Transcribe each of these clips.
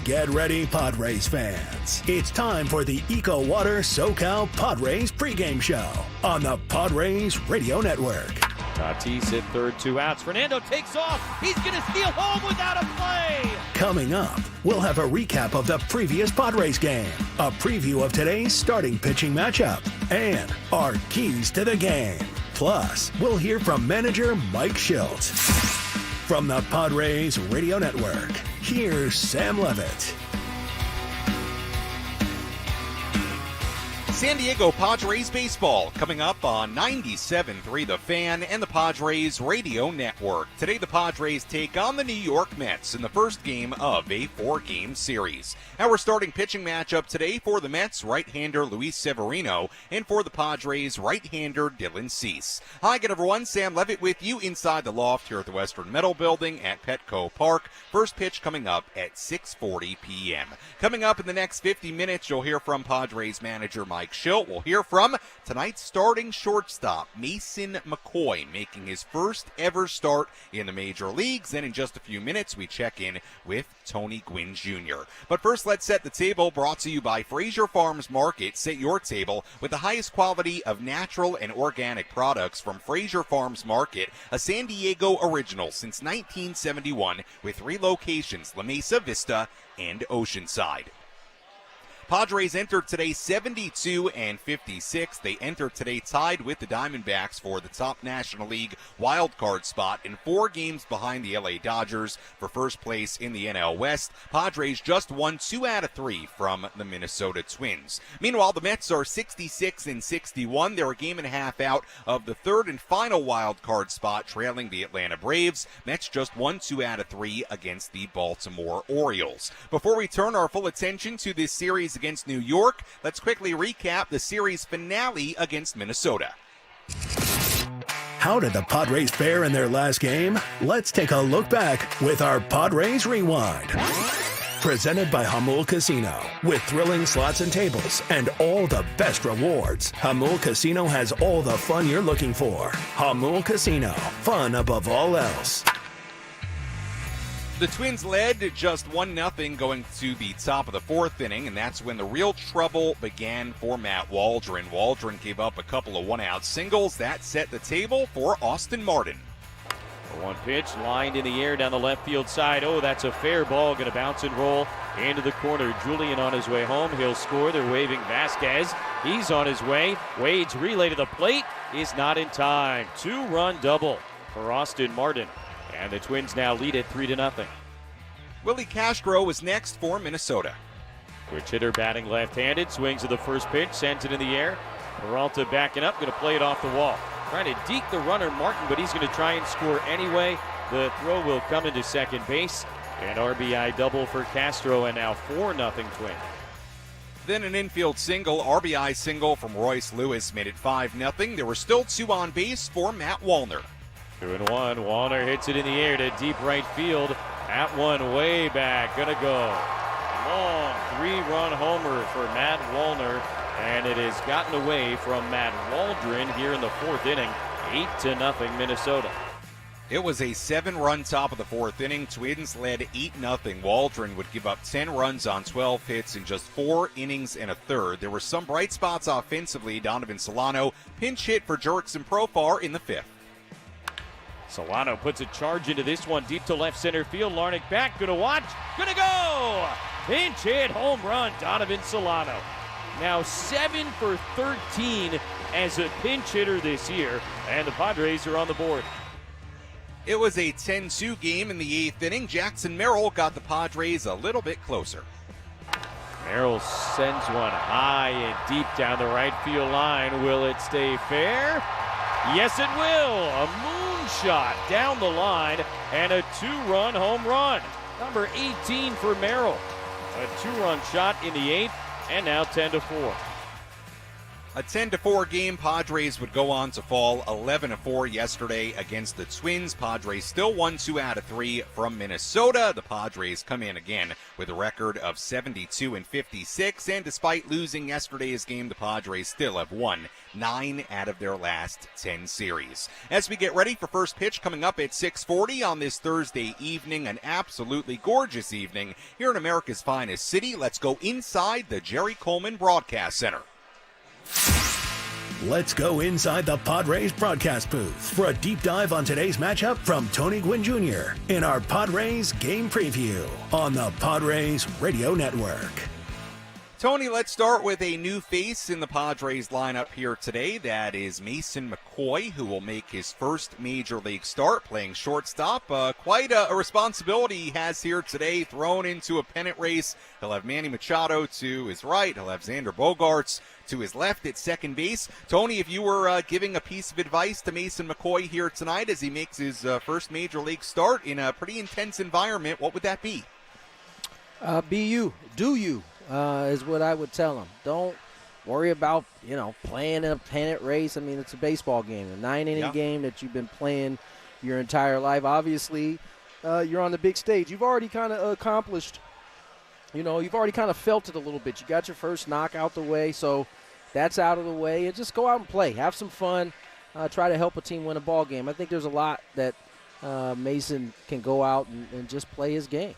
Get ready, Padres fans. It's time for the EcoWater SoCal Padres pregame show on the Padres Radio Network. Tatis hit third, 2 outs. Fernando takes off. He's going to steal home without a play. Coming up, we'll have a recap of the previous Padres game, a preview of today's starting pitching matchup, and our keys to the game. Plus, we'll hear from manager Mike Shildt. From the Padres Radio Network, here's Sam Levitt. San Diego Padres baseball coming up on 97.3 The Fan and the Padres Radio Network. Today the Padres take on the New York Mets in the first game of a 4-game series. Our starting pitching matchup today for the Mets, right-hander Luis Severino, and for the Padres, right-hander Dylan Cease. Hi again everyone, Sam Levitt with you inside the loft here at the Western Metal Building at Petco Park. First pitch coming up at 6:40 p.m. Coming up in the next 50 minutes, you'll hear from Padres manager Mike Shildt. We'll hear from tonight's starting shortstop, Mason McCoy, making his first ever start in the major leagues. And in just a few minutes, we check in with Gwynn Jr. But first, let's set the table, brought to you by Fraser Farms Market. Set your table with the highest quality of natural and organic products from Fraser Farms Market, a San Diego original since 1971 with 3 locations, La Mesa, Vista, and Oceanside. Padres entered today 72-56. They entered today tied with the Diamondbacks for the top National League wildcard spot and 4 games behind the LA Dodgers for first place in the NL West. Padres just won 2 out of 3 from the Minnesota Twins. Meanwhile, the Mets are 66-61. They're a game and a half out of the third and final wildcard spot, trailing the Atlanta Braves. Mets just won 2 out of 3 against the Baltimore Orioles. Before we turn our full attention to this series against New York, let's quickly recap the series finale against Minnesota. How did the Padres fare in their last game? Let's take a look back with our Padres Rewind. Presented by Hamul Casino. With thrilling slots and tables and all the best rewards, Hamul Casino has all the fun you're looking for. Hamul Casino, fun above all else. The Twins led just 1-0 going to the top of the 4th inning, and that's when the real trouble began for Matt Waldron. Waldron gave up a couple of 1-out singles. That set the table for Austin Martin. One pitch lined in the air down the left field side. Oh, that's a fair ball. Going to bounce and roll into the corner. Julian on his way home. He'll score. They're waving Vasquez. He's on his way. Wade's relay to the plate is not in time. 2-run double for Austin Martin. And the Twins now lead it 3-0. Willie Castro was next for Minnesota. Switch hitter batting left-handed. Swings at the first pitch. Sends it in the air. Peralta backing up. Going to play it off the wall. Trying to deke the runner, Martin, but he's going to try and score anyway. The throw will come into second base. An RBI double for Castro, and now 4-0 Twins. Then an infield single, RBI single from Royce Lewis made it 5-0. There were still 2 on base for Matt Wallner. 2-1. Wallner hits it in the air to deep right field. That one way back. Gonna go. Long 3-run homer for Matt Wallner. And it has gotten away from Matt Waldron here in the 4th inning. 8-0 Minnesota. It was a 7-run top of the 4th inning. Twins led 8-0. Waldron would give up 10 runs on 12 hits in just 4 innings and a third. There were some bright spots offensively. Donovan Solano pinch hit for Jurickson Profar in the 5th. Solano puts a charge into this one deep to left center field. Larnach back, gonna watch, gonna go! Pinch hit, home run, Donovan Solano. Now 7 for 13 as a pinch hitter this year, and the Padres are on the board. It was a 10-2 game in the 8th inning. Jackson Merrill got the Padres a little bit closer. Merrill sends one high and deep down the right field line. Will it stay fair? Yes, it will. A moonshot down the line and a 2-run home run. Number 18 for Merrill. A 2-run shot in the 8th, and now 10-4. A 10-4 game. Padres would go on to fall 11-4 yesterday against the Twins. Padres still won 2 out of 3 from Minnesota. The Padres come in again with a record of 72-56, and despite losing yesterday's game, the Padres still have won 9 out of their last 10 series. As we get ready for first pitch coming up at 6:40 on this Thursday evening, an absolutely gorgeous evening here in America's finest city. Let's go inside the Jerry Coleman Broadcast Center. Let's go inside the Padres broadcast booth for a deep dive on today's matchup from Tony Gwynn Jr. in our Padres game preview on the Padres Radio Network. Tony, let's start with a new face in the Padres lineup here today. That is Mason McCoy, who will make his first major league start playing shortstop. Quite a responsibility he has here today, thrown into a pennant race. He'll have Manny Machado to his right. He'll have Xander Bogaerts to his left at second base. Tony, if you were giving a piece of advice to Mason McCoy here tonight as he makes his first major league start in a pretty intense environment, what would that be? Be you. Do you. Is what I would tell him. Don't worry about, playing in a pennant race. I mean, it's a baseball game, a 9-inning game that you've been playing your entire life. Obviously, you're on the big stage. You've already kind of accomplished, you've already kind of felt it a little bit. You got your first knock out the way, so that's out of the way. And just go out and play. Have some fun. Try to help a team win a ball game. I think there's a lot that Mason can go out and just play his game.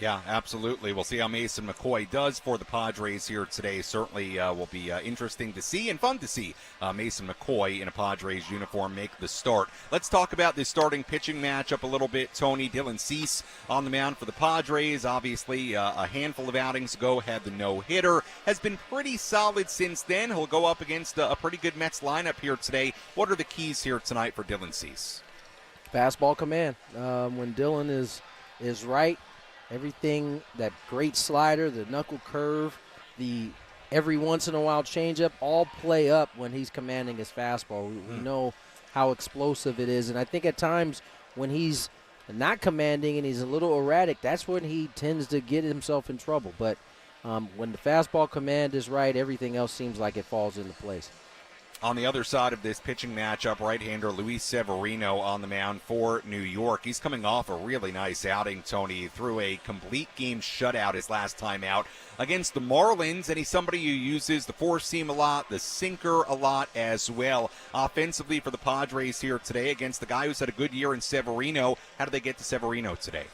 Yeah, absolutely. We'll see how Mason McCoy does for the Padres here today. Certainly will be interesting to see and fun to see Mason McCoy in a Padres uniform make the start. Let's talk about this starting pitching matchup a little bit, Tony. Dylan Cease on the mound for the Padres. Obviously, a handful of outings ago had the no-hitter. Has been pretty solid since then. He'll go up against a pretty good Mets lineup here today. What are the keys here tonight for Dylan Cease? Fastball command. When Dylan is right, everything, that great slider, the knuckle curve, the every once in a while changeup, all play up when he's commanding his fastball. We know how explosive it is. And I think at times when he's not commanding and he's a little erratic, that's when he tends to get himself in trouble. But when the fastball command is right, everything else seems like it falls into place. On the other side of this pitching matchup, right-hander Luis Severino on the mound for New York. He's coming off a really nice outing, Tony. He threw a complete game shutout his last time out against the Marlins, and he's somebody who uses the four-seam a lot, the sinker a lot as well. Offensively for the Padres here today against the guy who's had a good year in Severino. How do they get to Severino today?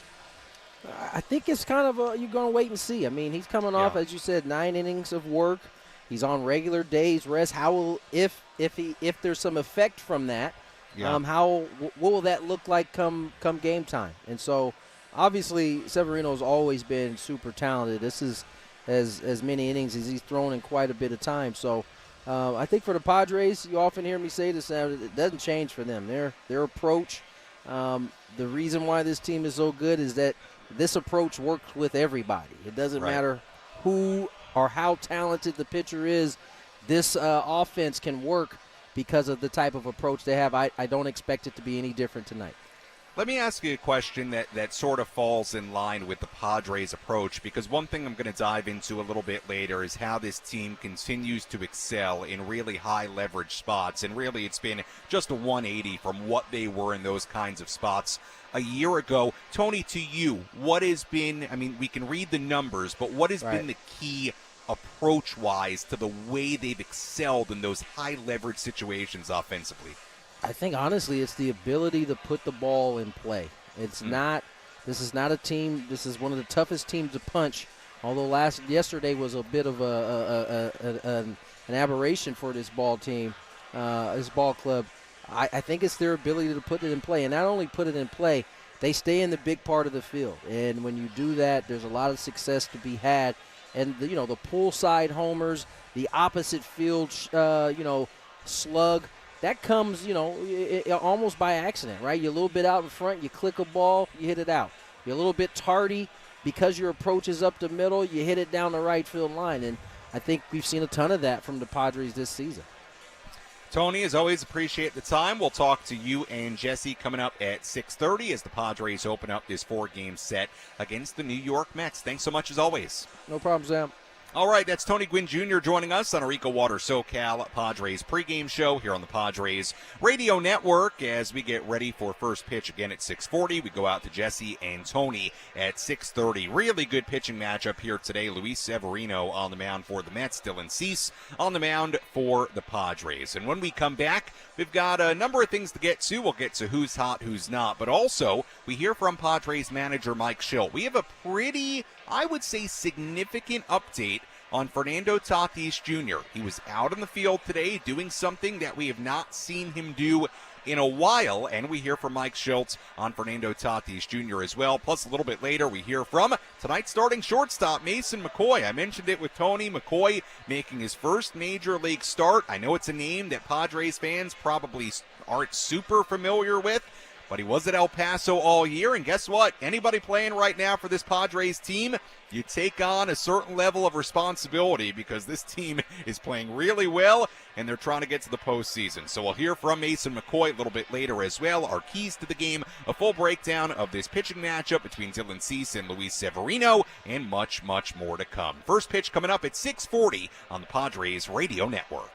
I think it's kind of you're going to wait and see. I mean, he's coming off, as you said, 9 innings of work. He's on regular days rest. How will if there's some effect from that? What will that look like come game time? And so, obviously, Severino's always been super talented. This is as many innings as he's thrown in quite a bit of time. So, I think for the Padres, you often hear me say this. It doesn't change for them. Their approach. The reason why this team is so good is that this approach works with everybody. It doesn't matter who or how talented the pitcher is, this offense can work because of the type of approach they have. I don't expect it to be any different tonight. Let me ask you a question that sort of falls in line with the Padres' approach, because one thing I'm going to dive into a little bit later is how this team continues to excel in really high leverage spots, and really it's been just a 180 from what they were in those kinds of spots a year ago. Tony, to you, what has been, I mean, we can read the numbers, but what has been the key approach-wise to the way they've excelled in those high-leverage situations offensively? I think, honestly, it's the ability to put the ball in play. It's not – this is not a team – this is one of the toughest teams to punch, although yesterday was a bit of an aberration for this ball team, this ball club. I think it's their ability to put it in play. And not only put it in play, they stay in the big part of the field. And when you do that, there's a lot of success to be had. And, the pull side homers, the opposite field, slug, that comes, almost by accident, right? You're a little bit out in front, you click a ball, you hit it out. You're a little bit tardy because your approach is up the middle, you hit it down the right field line. And I think we've seen a ton of that from the Padres this season. Tony, as always, appreciate the time. We'll talk to you and Jesse coming up at 6:30 as the Padres open up this 4-game set against the New York Mets. Thanks so much as always. No problem, Sam. All right, that's Tony Gwynn Jr. joining us on our EcoWater SoCal Padres pregame show here on the Padres Radio Network as we get ready for first pitch again at 6:40. We go out to Jesse and Tony at 6:30. Really good pitching matchup here today. Luis Severino on the mound for the Mets. Dylan Cease on the mound for the Padres. And when we come back, we've got a number of things to get to. We'll get to who's hot, who's not. But also, we hear from Padres manager Mike Shildt. We have a pretty, I would say, significant update on Fernando Tatis Jr. He was out on the field today doing something that we have not seen him do in a while, and we hear from Mike Shildt on Fernando Tatis Jr. as well. Plus, a little bit later, we hear from tonight's starting shortstop, Mason McCoy. I mentioned it with Tony. McCoy making his first major league start. I know it's a name that Padres fans probably aren't super familiar with, but he was at El Paso all year, and guess what? Anybody playing right now for this Padres team, you take on a certain level of responsibility because this team is playing really well, and they're trying to get to the postseason. So we'll hear from Mason McCoy a little bit later as well. Our keys to the game, a full breakdown of this pitching matchup between Dylan Cease and Luis Severino, and much, much more to come. First pitch coming up at 6:40 on the Padres Radio Network.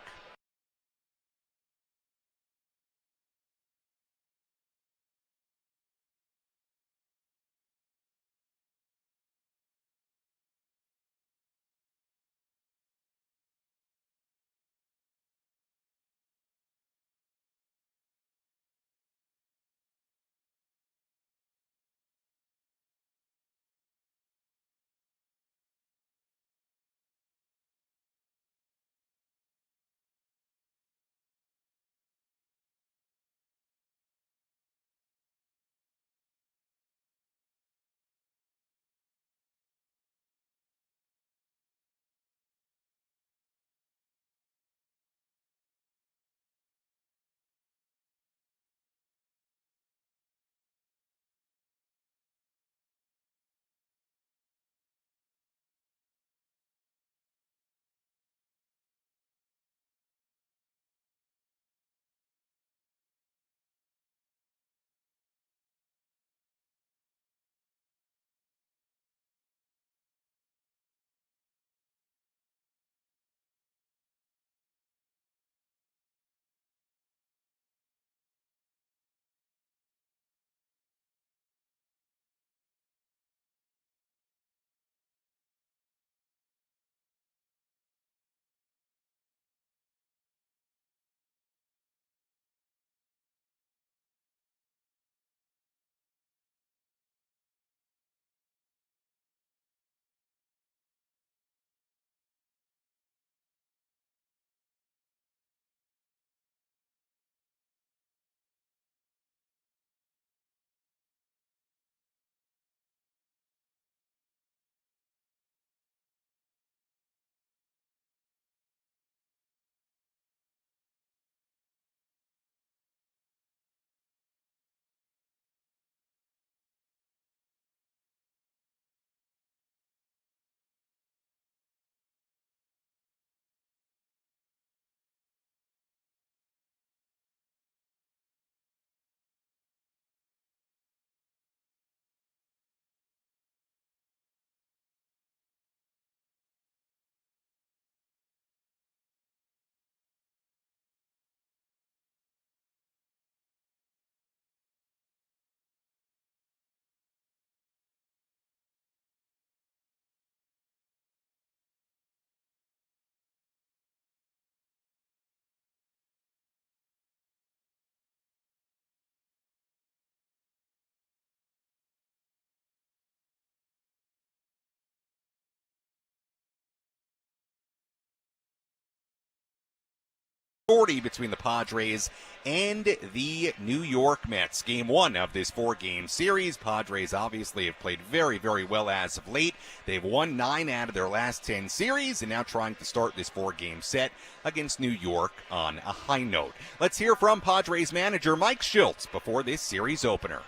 Between the Padres and the New York Mets. Game one of this four-game series. Padres obviously have played very, very well as of late. They've won 9 out of their last 10 series and now trying to start this four-game set against New York on a high note. Let's hear from Padres manager Mike Shildt before this series opener.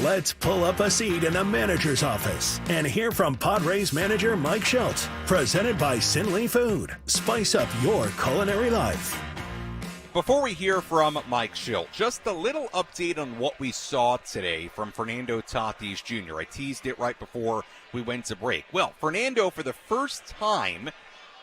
Let's pull up a seat in the manager's office and hear from Padres manager Mike Shildt. Presented by Sinley Food. Spice up your culinary life. Before we hear from Mike Shildt, just a little update on what we saw today from Fernando Tatis Jr. I teased it right before we went to break. Well, Fernando, for the first time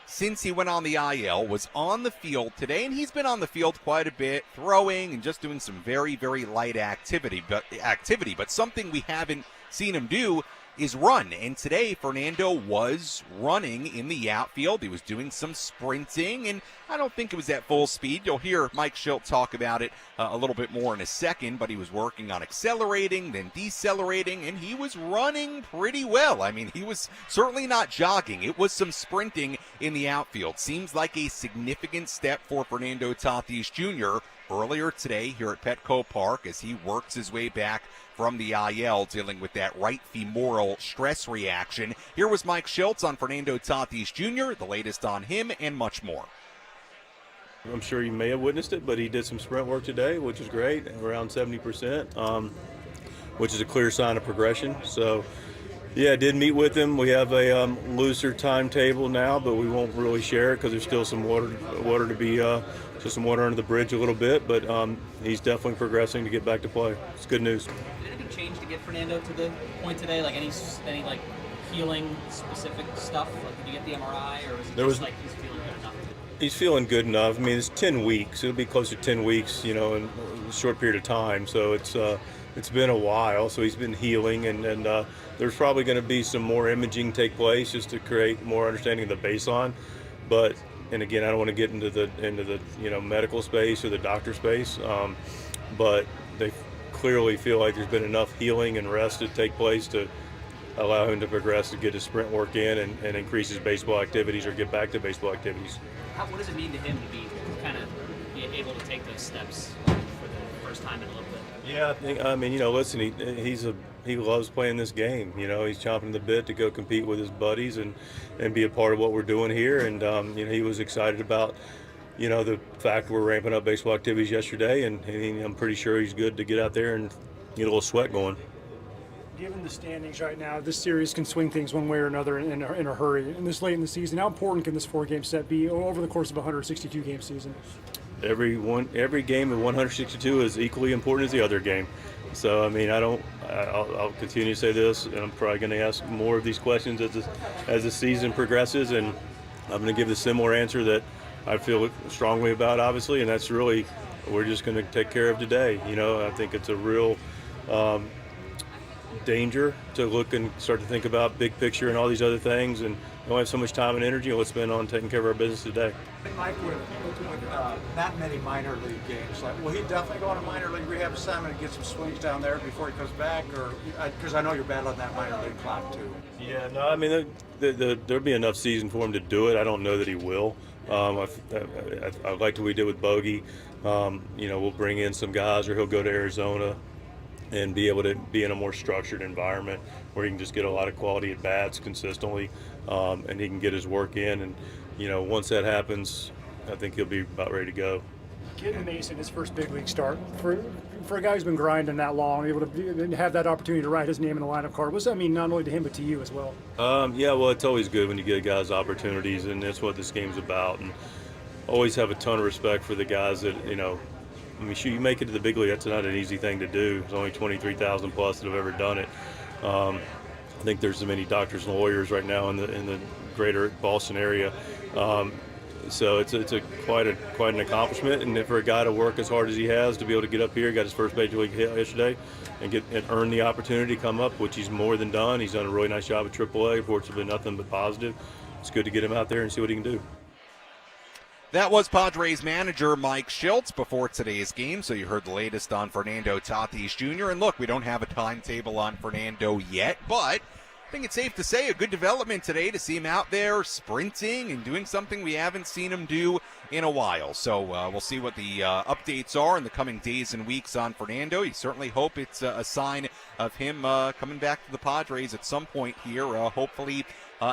since he went on the IL, was on the field today, and he's been on the field quite a bit, throwing and just doing some very, very light activity. But something we haven't seen him do is run. And today, Fernando was running in the outfield. He was doing some sprinting, and I don't think it was at full speed. You'll hear Mike Shildt talk about it a little bit more in a second, but he was working on accelerating, then decelerating, and he was running pretty well. I mean, he was certainly not jogging. It was some sprinting in the outfield. Seems like a significant step for Fernando Tatis Jr. earlier today here at Petco Park as he works his way back from the IL, dealing with that right femoral stress reaction. Here was Mike Shildt on Fernando Tatis Jr., the latest on him, and much more. I'm sure you may have witnessed it, but he did some sprint work today, which is great, around 70%, which is a clear sign of progression. So, yeah, I did meet with him. We have a looser timetable now, but we won't really share it because there's still some water to be just some water under the bridge a little bit, but he's definitely progressing to get back to play. It's good news. Did anything change to get Fernando to the point today? Like any like healing specific stuff? Like did you get the MRI, or was it like he's feeling good enough? He's feeling good enough. I mean, it's 10 weeks. It'll be close to 10 weeks, in a short period of time. So it's been a while. So he's been healing, and there's probably going to be some more imaging take place just to create more understanding of the baseline. And again, I don't want to get into the medical space or the doctor space, but they clearly feel like there's been enough healing and rest to take place to allow him to progress to get his sprint work in and increase his baseball activities or get back to baseball activities. What does it mean to him to be kind of be able to take those steps for the first time in a little bit? Yeah, listen, he loves playing this game. He's chomping the bit to go compete with his buddies and be a part of what we're doing here. And, he was excited about, the fact we're ramping up baseball activities yesterday. And I'm pretty sure he's good to get out there and get a little sweat going. Given the standings right now, this series can swing things one way or another in a hurry. And this late in the season, how important can this 4-game set be over the course of a 162-game season? Every game of 162 is equally important as the other game. So, I'll continue to say this, and I'm probably going to ask more of these questions as the season progresses, and I'm going to give the similar answer that I feel strongly about, obviously, and that's really we're just going to take care of today. I think it's a real danger to look and start to think about big picture and all these other things, and we only have so much time and energy, and let's spend on taking care of our business today. Mike, with that many minor league games, will he definitely go on a minor league rehab assignment and get some swings down there before he comes back, or because I know you're battling that minor league clock too? Yeah, no, there'll be enough season for him to do it. I don't know that he will. I liked what we did with Bogey. We'll bring in some guys, or he'll go to Arizona and be able to be in a more structured environment where he can just get a lot of quality at bats consistently, and he can get his work in. And once that happens, I think he'll be about ready to go. Getting Mason his first big league start for a guy who's been grinding that long, able to have that opportunity to write his name in the lineup card. What does that mean not only to him but to you as well? It's always good when you get guys opportunities, and that's what this game's about. And always have a ton of respect for the guys that you make it to the big league. That's not an easy thing to do. There's only 23,000 plus that have ever done it. I think there's so many doctors and lawyers right now in the greater Boston area. So it's quite an accomplishment, and for a guy to work as hard as he has to be able to get up here, got his first major league hit yesterday, and earn the opportunity to come up, which he's more than done. He's done a really nice job at AAA. Reports have been nothing but positive. It's good to get him out there and see what he can do. That was Padres manager Mike Shildt before today's game, so you heard the latest on Fernando Tatis Jr. And look, we don't have a timetable on Fernando yet, but I think it's safe to say a good development today to see him out there sprinting and doing something we haven't seen him do in a while. So we'll see what the updates are in the coming days and weeks on Fernando. You certainly hope it's a sign of him coming back to the Padres at some point here, hopefully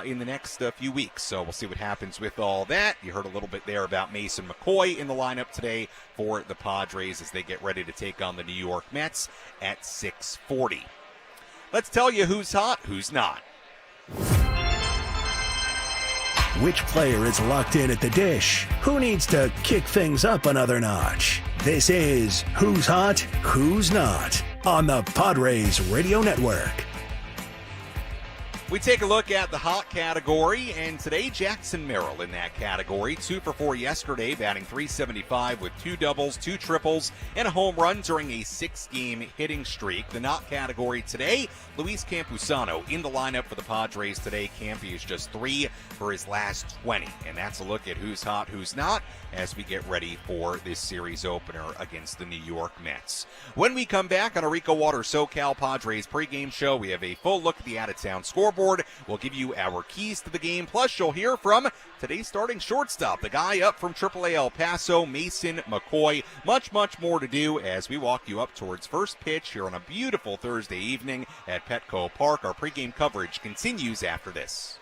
in the next few weeks. So we'll see what happens with all that. You heard a little bit there about Mason McCoy in the lineup today for the Padres as they get ready to take on the New York Mets at 6:40. Let's tell you who's hot, who's not. Which player is locked in at the dish? Who needs to kick things up another notch? This is Who's Hot, Who's Not on the Padres Radio Network. We take a look at the hot category, and today Jackson Merrill in that category. 2 for 4 yesterday, batting .375 with 2 doubles, 2 triples, and a home run during a 6-game hitting streak. The not category today, Luis Campusano in the lineup for the Padres today. Campy is just 3 for his last 20, and that's a look at who's hot, who's not, as we get ready for this series opener against the New York Mets. When we come back on our EcoWater SoCal Padres pregame show, we have a full look at the out-of-town scoreboard. We'll give you our keys to the game, plus you'll hear from today's starting shortstop, the guy up from AAA El Paso, Mason McCoy. Much, much more to do as we walk you up towards first pitch here on a beautiful Thursday evening at Petco Park. Our pregame coverage continues after this.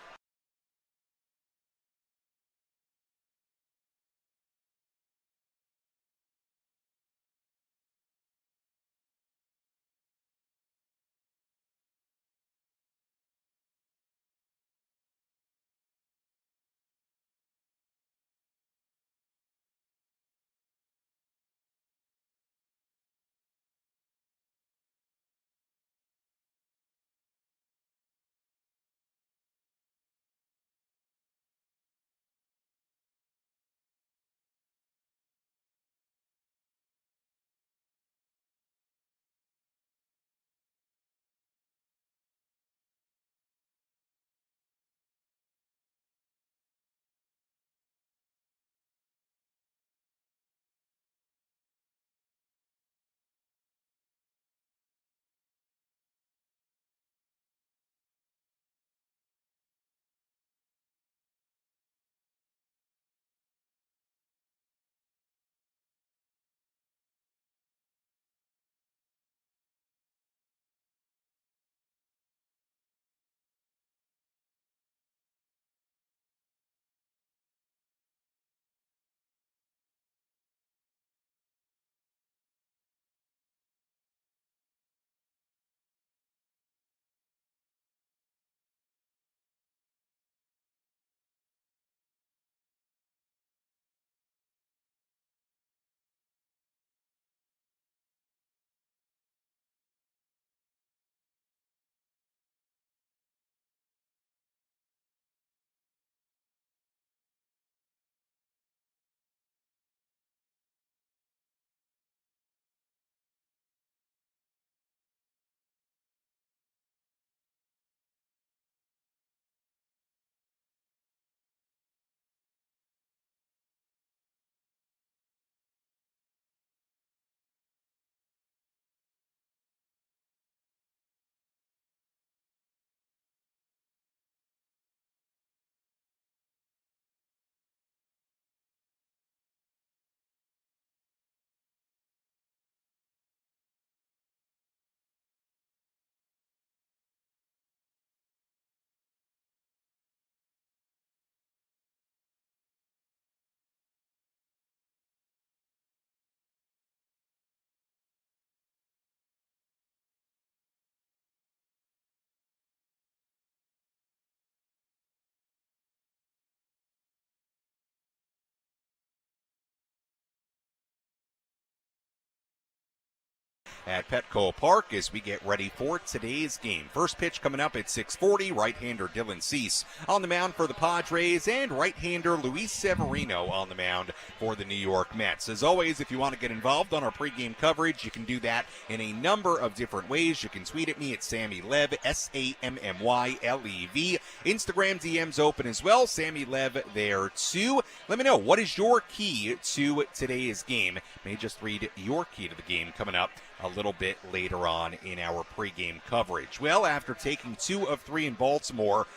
At Petco Park as we get ready for today's game. First pitch coming up at 6:40. Right-hander Dylan Cease on the mound for the Padres, and right-hander Luis Severino on the mound for the New York Mets. As always, if you want to get involved on our pregame coverage, you can do that in a number of different ways. You can tweet at me at Sammy Lev, SammyLev. Instagram DM's open as well. Sammy Lev there too. Let me know, what is your key to today's game? May just read your key to the game coming up a little bit later on in our pregame coverage. Well, after taking 2 of 3 in Baltimore,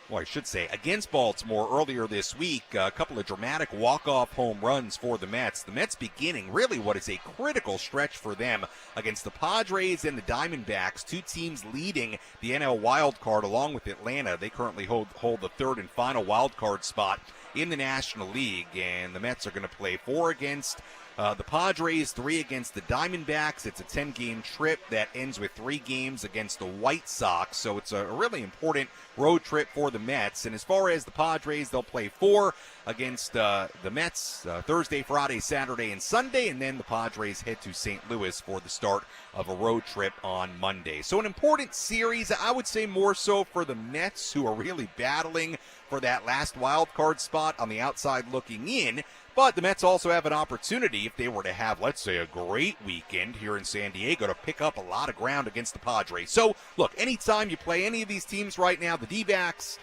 well, I should say against Baltimore earlier this week, a couple of dramatic walk-off home runs for the Mets. The Mets beginning really what is a critical stretch for them against the Padres and the Diamondbacks, 2 teams leading the NL wild card along with Atlanta. They currently hold the 3rd and final wild card spot in the National League, and the Mets are going to play 4 against The Padres 3 against the Diamondbacks. It's a 10-game trip that ends with 3 games against the White Sox. So it's a really important road trip for the Mets. And as far as the Padres, they'll play 4 against the Mets Thursday, Friday, Saturday, and Sunday. And then the Padres head to St. Louis for the start of a road trip on Monday. So an important series, I would say more so for the Mets, who are really battling for that last wild card spot on the outside looking in. But the Mets also have an opportunity, if they were to have, let's say, a great weekend here in San Diego, to pick up a lot of ground against the Padres. So, look, anytime you play any of these teams right now, the D-backs,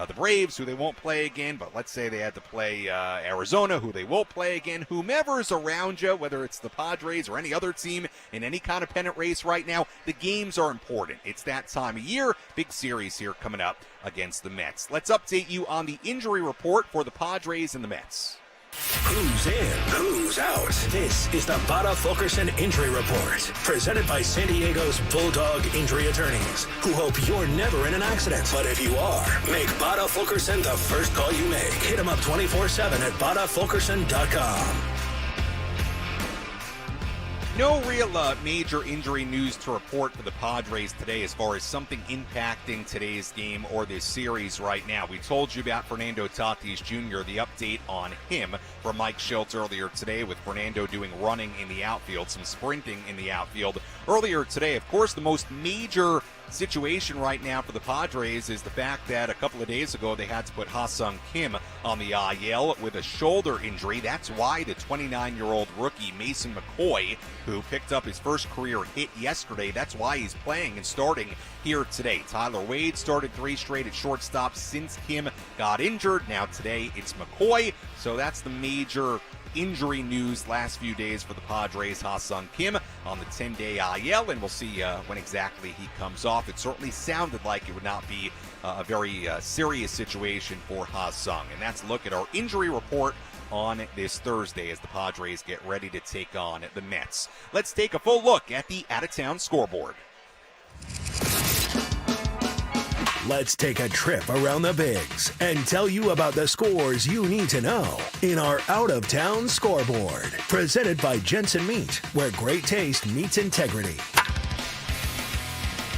the Braves, who they won't play again, but let's say they had to play Arizona, who they won't play again, whomever's around you, whether it's the Padres or any other team in any kind of pennant race right now, the games are important. It's that time of year. Big series here coming up against the Mets. Let's update you on the injury report for the Padres and the Mets. Who's in? Who's out? This is the Bada Fulkerson Injury Report, presented by San Diego's Bulldog Injury Attorneys, who hope you're never in an accident. But if you are, make Bada Fulkerson the first call you make. Hit him up 24/7 at badafulkerson.com. No real major injury news to report for the Padres today as far as something impacting today's game or this series right now. We told you about Fernando Tatis Jr., the update on him from Mike Shildt earlier today, with Fernando doing running in the outfield, some sprinting in the outfield earlier today. Of course, the most major situation right now for the Padres is the fact that a couple of days ago they had to put Ha-Seong Kim on the IL with a shoulder injury. That's why the 29-year-old rookie Mason McCoy, who picked up his first career hit yesterday, that's why he's playing and starting here today. Tyler Wade started 3 straight at shortstop since Kim got injured. Now today it's McCoy, so that's the major injury news last few days for the Padres. Ha-Seong Kim on the 10-day IL, and we'll see when exactly he comes off. It certainly sounded like it would not be a very serious situation for Ha-Seong. And that's a look at our injury report on this Thursday as the Padres get ready to take on the Mets. Let's take a full look at the out-of-town scoreboard. Let's take a trip around the Bigs and tell you about the scores you need to know in our out-of-town scoreboard. Presented by Jensen Meat, where great taste meets integrity.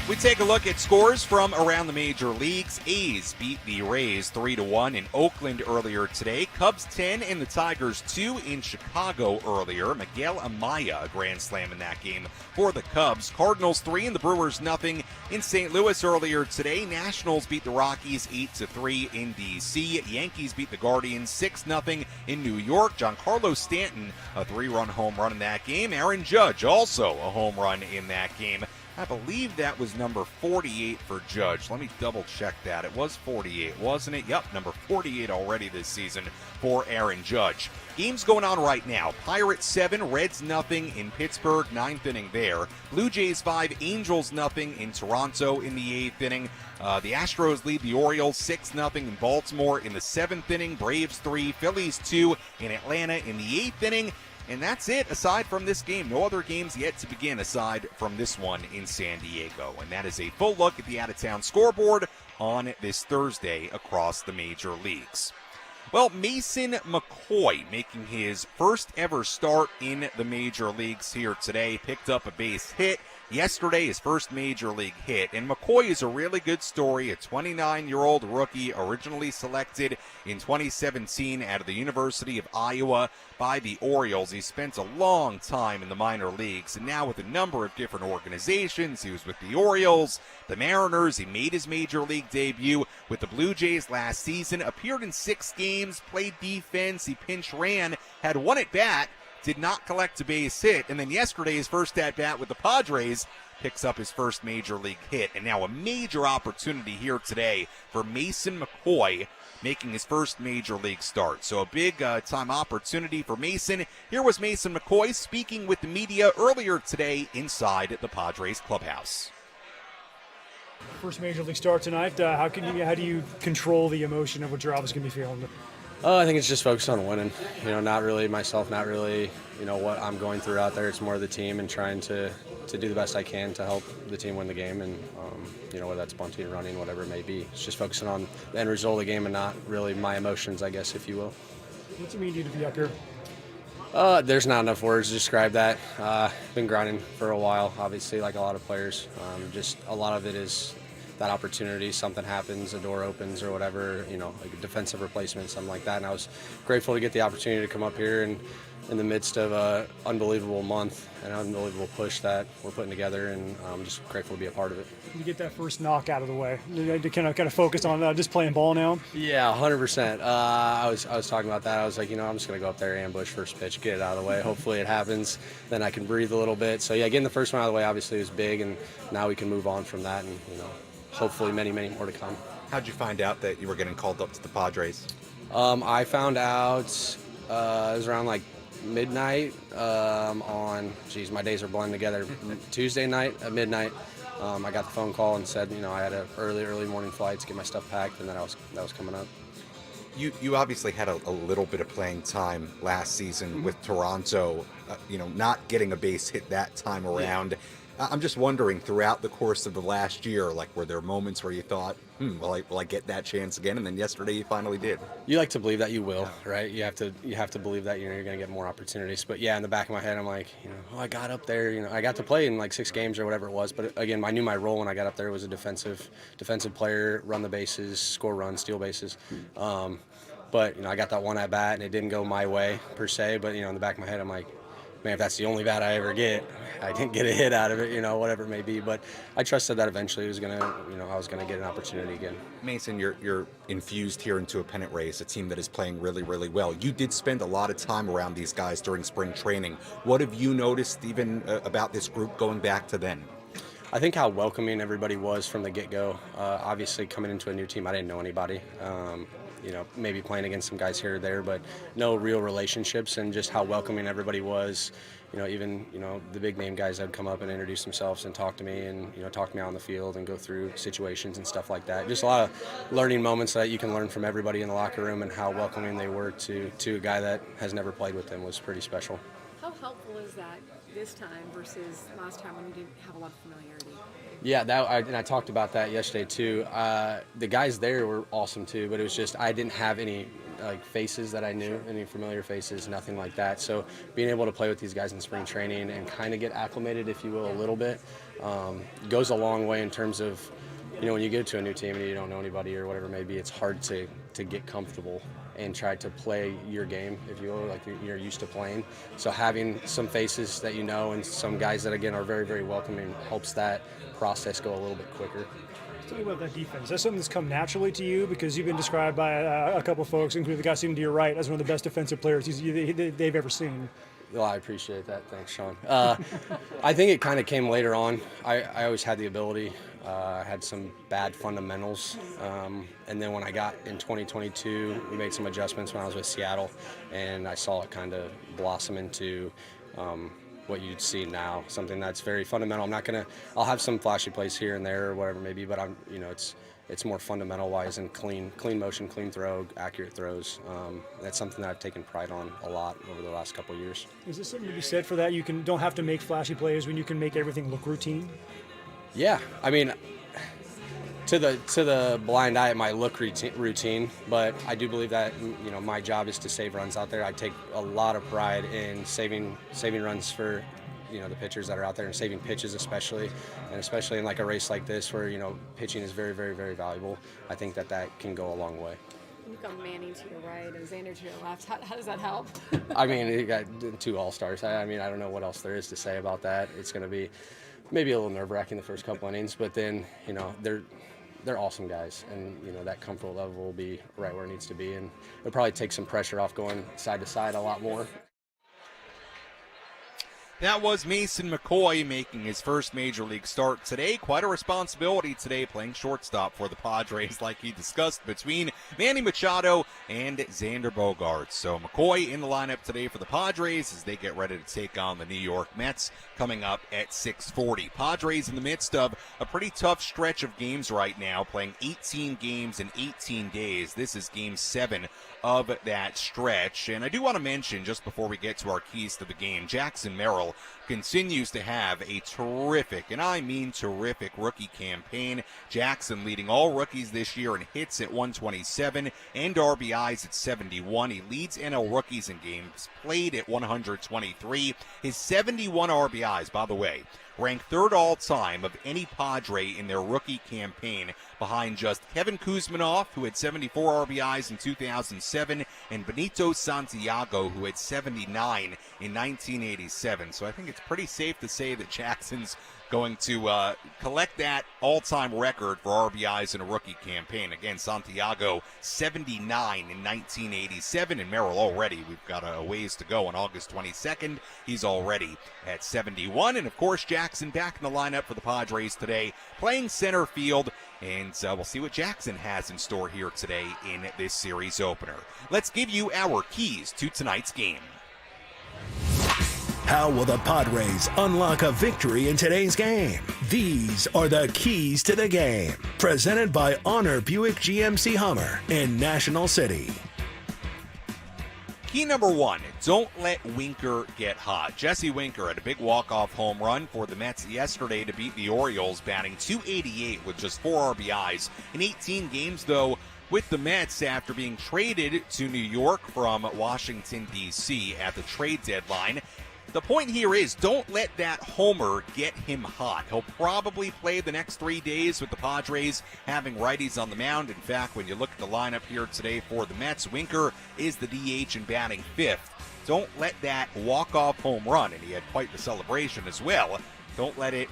We take a look at scores from around the major leagues. A's beat the Rays 3-1 in Oakland earlier today. Cubs 10 and the Tigers 2 in Chicago earlier. Miguel Amaya, a grand slam in that game for the Cubs. Cardinals 3 and the Brewers nothing in St. Louis earlier today. Nationals beat the Rockies 8-3 in D.C. Yankees beat the Guardians 6-0 in New York. Giancarlo Stanton, a 3-run home run in that game. Aaron Judge, also a home run in that game. I believe that was number 48 for Judge. Let me double check that. It was 48, wasn't it? Yep, number 48 already this season for Aaron Judge. Games going on right now. Pirates 7, Reds nothing in Pittsburgh, 9th inning there. Blue Jays 5, Angels nothing in Toronto in the 8th inning. The Astros lead the Orioles 6-0 in Baltimore in the 7th inning. Braves 3, Phillies 2 in Atlanta in the 8th inning. And that's it aside from this game. No other games yet to begin aside from this one in San Diego. And that is a full look at the out-of-town scoreboard on this Thursday across the major leagues. Well, Mason McCoy making his first ever start in the major leagues here today. Picked up a base hit yesterday, his first major league hit. And McCoy is a really good story, a 29-year-old rookie originally selected in 2017 out of the University of Iowa by the Orioles. He spent a long time in the minor leagues, and now with a number of different organizations. He was with the Orioles, the Mariners. He made his major league debut with the Blue Jays last season, appeared in 6 games, played defense, he pinch ran, had 1 at bat, did not collect a base hit, and then yesterday his first at-bat with the Padres picks up his first major league hit, and now a major opportunity here today for Mason McCoy making his first major league start. So a big time opportunity for Mason. Here was Mason McCoy speaking with the media earlier today inside the Padres clubhouse. First major league start tonight. How do you control the emotion of what you're obviously going to be feeling? I think it's just focused on winning. Not really myself, not really, what I'm going through out there. It's more the team and trying to do the best I can to help the team win the game. And, whether that's bunting, running, whatever it may be. It's just focusing on the end result of the game and not really my emotions, I guess, if you will. What's it mean to you to be up here? There's not enough words to describe that. Been grinding for a while, obviously, like a lot of players. Just a lot of it is that opportunity. Something happens, a door opens or whatever, like a defensive replacement, something like that. And I was grateful to get the opportunity to come up here and in the midst of an unbelievable month, an unbelievable push that we're putting together, and I'm just grateful to be a part of it. You get that first knock out of the way. You kind of focus on just playing ball now. Yeah, 100%. I was talking about that. I was like, I'm just gonna go up there, ambush first pitch, get it out of the way. Hopefully it happens. Then I can breathe a little bit. So yeah, getting the first one out of the way obviously was big, and now we can move on from that, and hopefully many more to come. How'd you find out that you were getting called up to the Padres? I found out it was around like midnight on, my days are blending together. Tuesday night at midnight, I got the phone call and said, I had an early morning flight to get my stuff packed, and that was coming up. You obviously had a little bit of playing time last season with Toronto, not getting a base hit that time around. I'm just wondering, throughout the course of the last year, were there moments where you thought, will I get that chance again? And then yesterday you finally did. You like to believe that you will, right? You have to believe that you're going to get more opportunities. But yeah, in the back of my head, I'm like, I got up there, I got to play in like 6 games or whatever it was. But again, I knew my role when I got up there was a defensive player, run the bases, score runs, steal bases. But I got that one at bat, and it didn't go my way per se. But in the back of my head, I'm like, man, if that's the only bat I ever get, I didn't get a hit out of it, whatever it may be. But I trusted that eventually I was gonna get an opportunity again. Mason, you're infused here into a pennant race, a team that is playing really, really well. You did spend a lot of time around these guys during spring training. What have you noticed even about this group going back to then? I think how welcoming everybody was from the get-go. Obviously, coming into a new team, I didn't know anybody. Maybe playing against some guys here or there, but no real relationships, and just how welcoming everybody was. Even the big name guys that would come up and introduce themselves and talk to me, and talk to me out on the field and go through situations and stuff like that. Just a lot of learning moments that you can learn from everybody in the locker room, and how welcoming they were to a guy that has never played with them was pretty special. How helpful is that this time versus last time when you didn't have a lot of familiarity? Yeah, I talked about that yesterday too. The guys there were awesome too, but it was just I didn't have any faces that I knew, any familiar faces, nothing like that. So being able to play with these guys in spring training and kind of get acclimated, if you will, a little bit, goes a long way in terms of, when you get to a new team and you don't know anybody or whatever it may be, it's hard to get comfortable and try to play your game, if you will, like you're used to playing. So having some faces that and some guys that, again, are very, very welcoming helps that process go a little bit quicker. Tell me about that defense. Is that something that's come naturally to you? Because you've been described by a couple of folks, including the guy sitting to your right, as one of the best defensive players they've ever seen. Well, I appreciate that. Thanks, Sean. I think it kind of came later on. I always had the ability. I had some bad fundamentals. And then when I got in 2022, we made some adjustments when I was with Seattle, and I saw it kind of blossom into what you'd see now, something that's very fundamental. I'll have some flashy plays here and there or whatever it may be, but it's more fundamental wise and clean motion, clean throw, accurate throws. That's something that I've taken pride on a lot over the last couple of years. Is this something to be said for that? You don't have to make flashy plays when you can make everything look routine? Yeah, to the blind eye, it might look routine, but I do believe that my job is to save runs out there. I take a lot of pride in saving runs for the pitchers that are out there, and saving pitches especially in like a race like this where pitching is very, very, very valuable. I think that can go a long way. You've got Manning to your right and Xander to your left. How does that help? You got 2 All-Stars. I don't know what else there is to say about that. It's going to be maybe a little nerve-wracking the first couple innings, but then they're awesome guys, and that comfort level will be right where it needs to be, and it'll probably take some pressure off going side to side a lot more. That was Mason McCoy making his first Major League start today. Quite a responsibility today playing shortstop for the Padres, like he discussed, between Manny Machado and Xander Bogaerts. So McCoy in the lineup today for the Padres as they get ready to take on the New York Mets coming up at 6:40. Padres in the midst of a pretty tough stretch of games right now, playing 18 games in 18 days. This is Game 7 of that stretch. And I do want to mention, just before we get to our keys to the game, Jackson Merrill continues to have a terrific, and I mean terrific, rookie campaign. Jackson leading all rookies this year in hits at 126. 77 and RBIs at 71. He leads NL rookies in games played at 123. His 71 RBIs, by the way, ranked third all-time of any Padre in their rookie campaign, behind just Kevin Kuzminoff, who had 74 RBIs in 2007, and Benito Santiago, who had 79 in 1987. So I think it's pretty safe to say that Jackson's going to collect that all-time record for RBIs in a rookie campaign. Again, Santiago, 79 in 1987, and Merrill already, we've got a ways to go on August 22nd. He's already at 71, and of course, Jackson back in the lineup for the Padres today, playing center field, and we'll see what Jackson has in store here today in this series opener. Let's give you our keys to tonight's game. How will the Padres unlock a victory in today's game? These are the keys to the game. Presented by Honor Buick GMC Hummer in National City. Key number one, don't let Winker get hot. Jesse Winker had a big walk-off home run for the Mets yesterday to beat the Orioles, batting .288 with just 4 RBIs. In 18 games, though, with the Mets after being traded to New York from Washington, D.C. at the trade deadline. The point here is, don't let that homer get him hot. He'll probably play the next 3 days with the Padres having righties on the mound. In fact, when you look at the lineup here today for the Mets, Winker is the DH and batting 5th. Don't let that walk-off home run, and he had quite the celebration as well, don't let it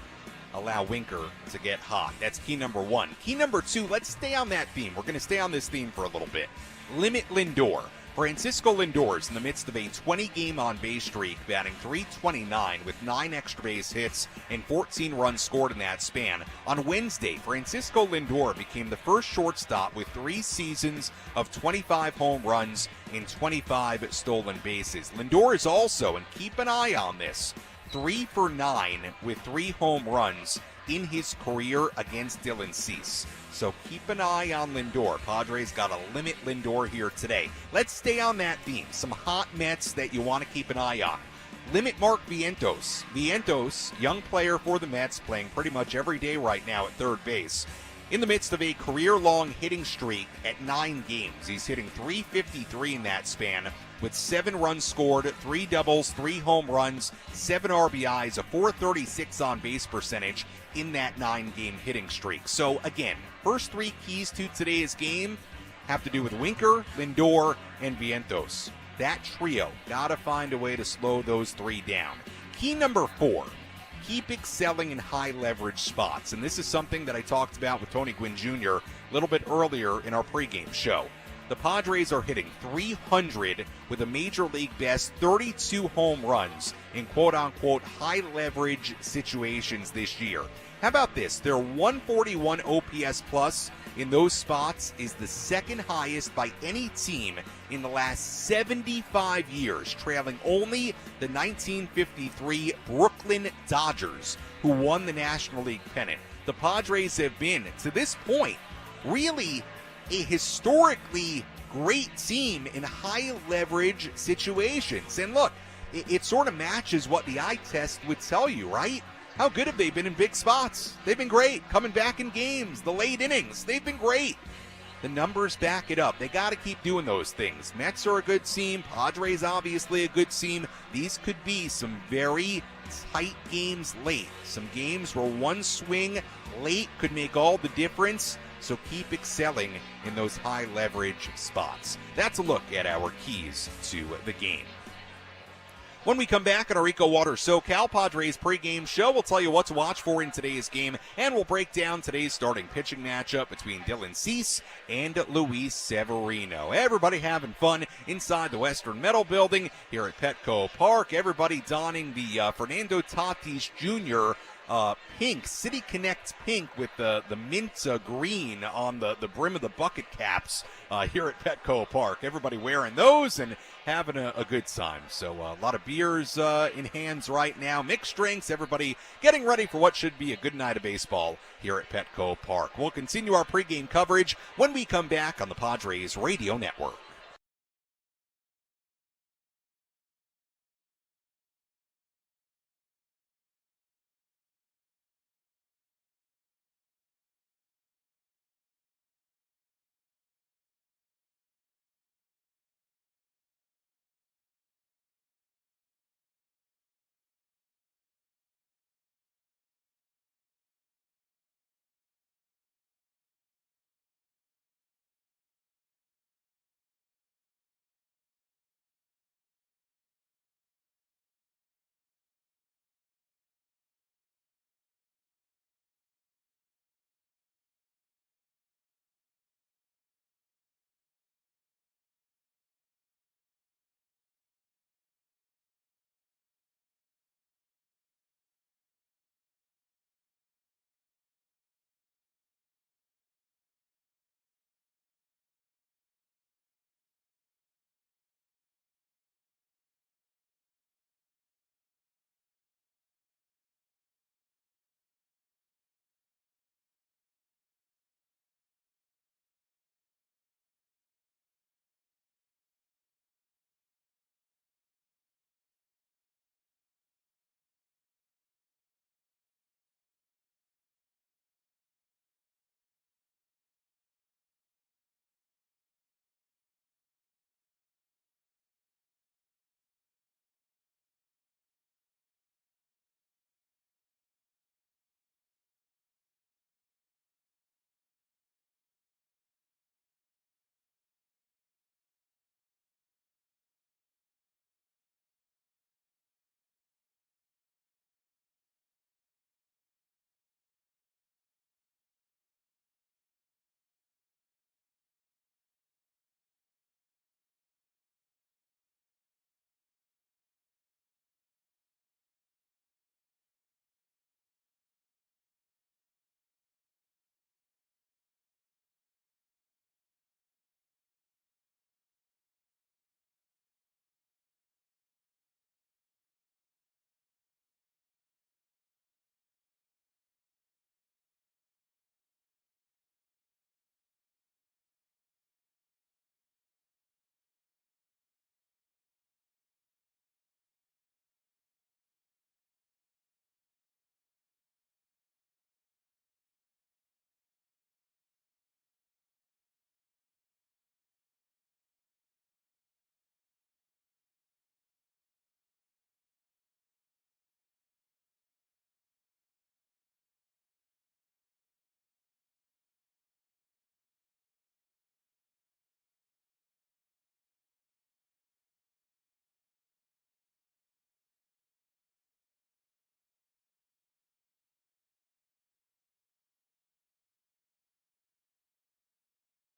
allow Winker to get hot. That's key number one. Key number two, let's stay on that theme. We're going to stay on this theme for a little bit. Limit Lindor. Francisco Lindor is in the midst of a 20-game on-base streak, batting .329 with 9 extra base hits and 14 runs scored in that span. On Wednesday, Francisco Lindor became the first shortstop with 3 seasons of 25 home runs and 25 stolen bases. Lindor is also, and keep an eye on this, 3 for 9 with 3 home runs in his career against Dylan Cease. So keep an eye on Lindor. Padres got to limit Lindor here today. Let's stay on that theme. Some hot Mets that you want to keep an eye on. Limit Mark Vientos. Vientos, young player for the Mets, playing pretty much every day right now at third base. In the midst of a career-long hitting streak at 9 games. He's hitting .353 in that span with 7 runs scored, 3 doubles, 3 home runs, 7 RBIs, a .436 on-base percentage in that 9-game hitting streak. So again, first 3 keys to today's game have to do with Winker, Lindor, and Vientos. That trio, gotta find a way to slow those 3 down. Key number 4, keep excelling in high leverage spots. And this is something that I talked about with Tony Gwynn Jr. a little bit earlier in our pregame show. The Padres are hitting .300 with a major league best 32 home runs in quote-unquote high-leverage situations this year. How about this? Their 141 OPS plus in those spots is the second highest by any team in the last 75 years, trailing only the 1953 Brooklyn Dodgers, who won the National League pennant. The Padres have been, to this point, really a historically great team in high leverage situations. And look, it sort of matches what the eye test would tell you, right? How good have they been in big spots? They've been great. Coming back in games, the late innings, they've been great. The numbers back it up. They got to keep doing those things. Mets are a good team. Padres obviously a good team. These could be some very tight games late. Some games where one swing late could make all the difference. So keep excelling in those high leverage spots. That's a look at our keys to the game. When we come back on our EcoWater SoCal Padres pregame show, we'll tell you what to watch for in today's game, and we'll break down today's starting pitching matchup between Dylan Cease and Luis Severino. Everybody having fun inside the Western Metal Building here at Petco Park. Everybody donning the Fernando Tatis Jr. Pink, City Connect pink with the mint green on the brim of the bucket caps here at Petco Park. Everybody wearing those and having a good time. So a lot of beers in hands right now, mixed drinks, everybody getting ready for what should be a good night of baseball here at Petco Park. We'll continue our pregame coverage when we come back on the Padres Radio Network.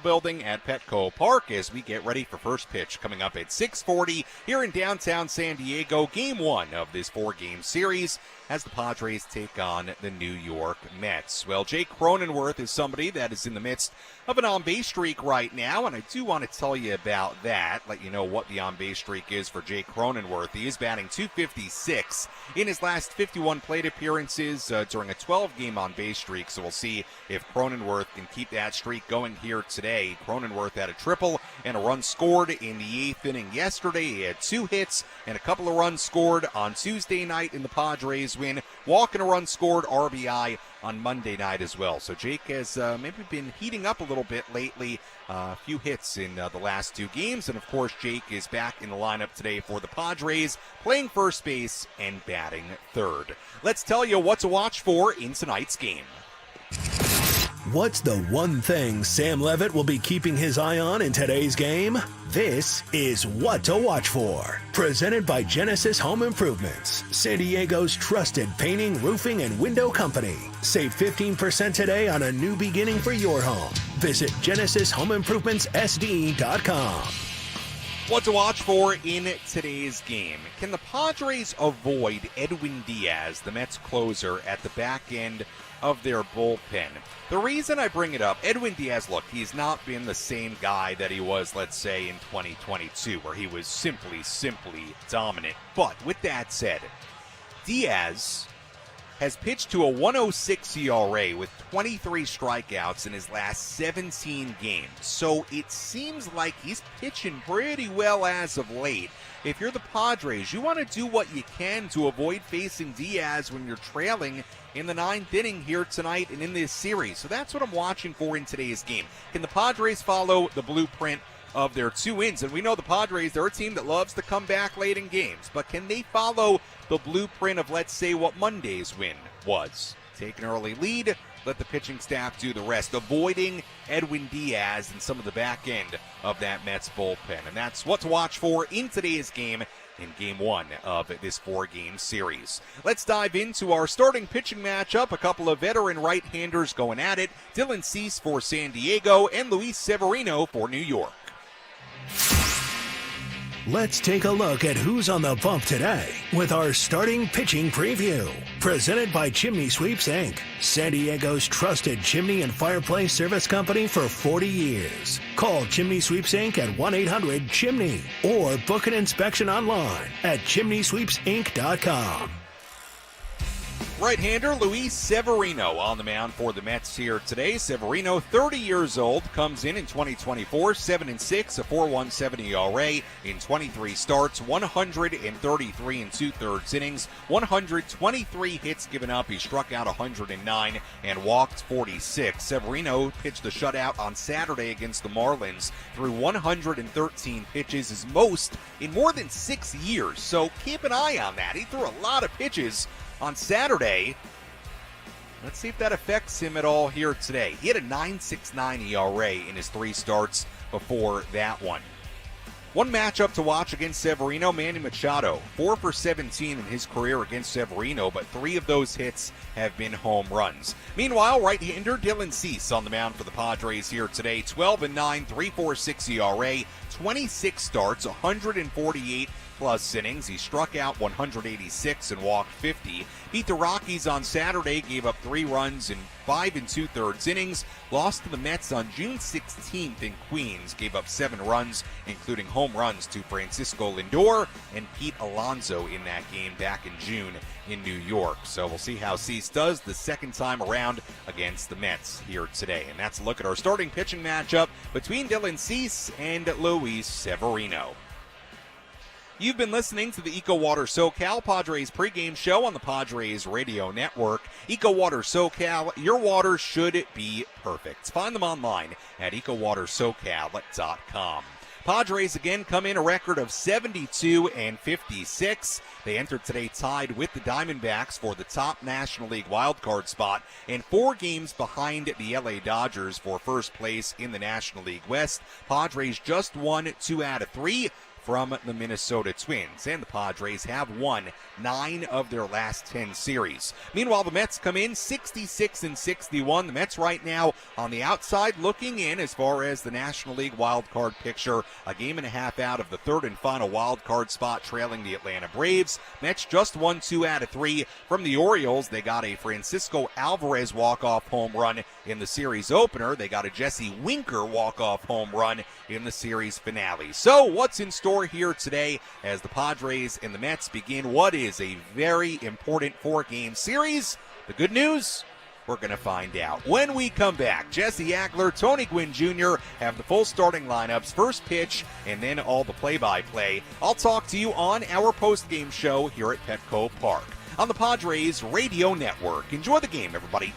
building at Petco Park as we get ready for first pitch coming up at 6:40 here in downtown San Diego. Game 1 of this 4-game series as the Padres take on the New York Mets. Well, Jake Cronenworth is somebody that is in the midst of an on-base streak right now, and I do want to tell you about that, let you know what the on-base streak is for Jake Cronenworth. He is batting .256 in his last 51 plate appearances during a 12-game on-base streak, so we'll see if Cronenworth can keep that streak going here today. Cronenworth had a triple and a run scored in the 8th inning yesterday. He had 2 hits and a couple of runs scored on Tuesday night in the Padres win. Walk and a run scored, RBI on Monday night as well. So Jake has maybe been heating up a little bit lately. A few hits in the last 2 games. And, of course, Jake is back in the lineup today for the Padres, playing first base and batting third. Let's tell you what to watch for in tonight's game. What's the one thing Sam Levitt will be keeping his eye on in today's game? This is What to Watch For. Presented by Genesis Home Improvements, San Diego's trusted painting, roofing, and window company. Save 15% today on a new beginning for your home. Visit GenesisHomeImprovementsSD.com. What to watch for in today's game. Can the Padres avoid Edwin Diaz, the Mets closer, at the back end of their bullpen? The reason I bring it up, Edwin Diaz, look, he's not been the same guy that he was, let's say, in 2022, where he was simply dominant. But with that said, Diaz has pitched to a 1.06 ERA with 23 strikeouts in his last 17 games. So it seems like he's pitching pretty well as of late. If you're the Padres, you want to do what you can to avoid facing Diaz when you're trailing in the 9th inning here tonight and in this series. So that's what I'm watching for in today's game. Can the Padres follow the blueprint of their 2 wins? And we know the Padres, they're a team that loves to come back late in games. But can they follow the blueprint of, let's say, what Monday's win was? Take an early lead, let the pitching staff do the rest, avoiding Edwin Diaz and some of the back end of that Mets bullpen. And that's what to watch for in today's game, in Game 1 of this 4-game series. Let's dive into our starting pitching matchup. A couple of veteran right-handers going at it. Dylan Cease for San Diego and Luis Severino for New York. Let's take a look at who's on the bump today with our starting pitching preview. Presented by Chimney Sweeps, Inc., San Diego's trusted chimney and fireplace service company for 40 years. Call Chimney Sweeps, Inc. at 1-800-CHIMNEY or book an inspection online at chimneysweepsinc.com. Right-hander Luis Severino on the mound for the Mets here today. Severino, 30 years old, comes in 2024, 7-6, a 4.17 ERA in 23 starts, 133 and 2/3 innings, 123 hits given up. He struck out 109 and walked 46. Severino pitched a shutout on Saturday against the Marlins through 113 pitches, his most in more than 6 years. So keep an eye on that. He threw a lot of pitches on Saturday. Let's see if that affects him at all here today. He had a 9.69 ERA in his 3 starts before that one. One matchup to watch against Severino, Manny Machado. 4 for 17 in his career against Severino, but 3 of those hits have been home runs. Meanwhile, right-hander Dylan Cease on the mound for the Padres here today. 12-9, 3.46 ERA, 26 starts, 148 plus innings. He struck out 186 and walked 50. Beat the Rockies on Saturday, gave up 3 runs in 5 2/3 innings. Lost to the Mets on June 16th in Queens, gave up 7 runs, including home runs to Francisco Lindor and Pete Alonso in that game back in June in New York. So we'll see how Cease does the second time around against the Mets here today. And that's a look at our starting pitching matchup between Dylan Cease and Luis Severino. You've been listening to the EcoWater SoCal Padres pregame show on the Padres Radio Network. EcoWater SoCal, your water should be perfect. Find them online at EcoWaterSoCal.com. Padres again come in a record of 72-56. They entered today tied with the Diamondbacks for the top National League wildcard spot and 4 games behind the LA Dodgers for first place in the National League West. Padres just won 2 out of 3. from the Minnesota Twins. And the Padres have won 9 of their last 10 series. Meanwhile, the Mets come in 66-61. The Mets right now on the outside looking in as far as the National League wild card picture. A game and a half out of the third and final wild card spot, trailing the Atlanta Braves. Mets just won 2 out of 3 from the Orioles. They got a Francisco Alvarez walk-off home run in the series opener. They got a Jesse Winker walk-off home run in the series finale. So what's in store here today as the Padres and the Mets begin what is a very important 4-game series? The good news? We're going to find out. When we come back, Jesse Agler, Tony Gwynn Jr. have the full starting lineups, first pitch, and then all the play-by-play. I'll talk to you on our post-game show here at Petco Park on the Padres Radio Network. Enjoy the game, everybody.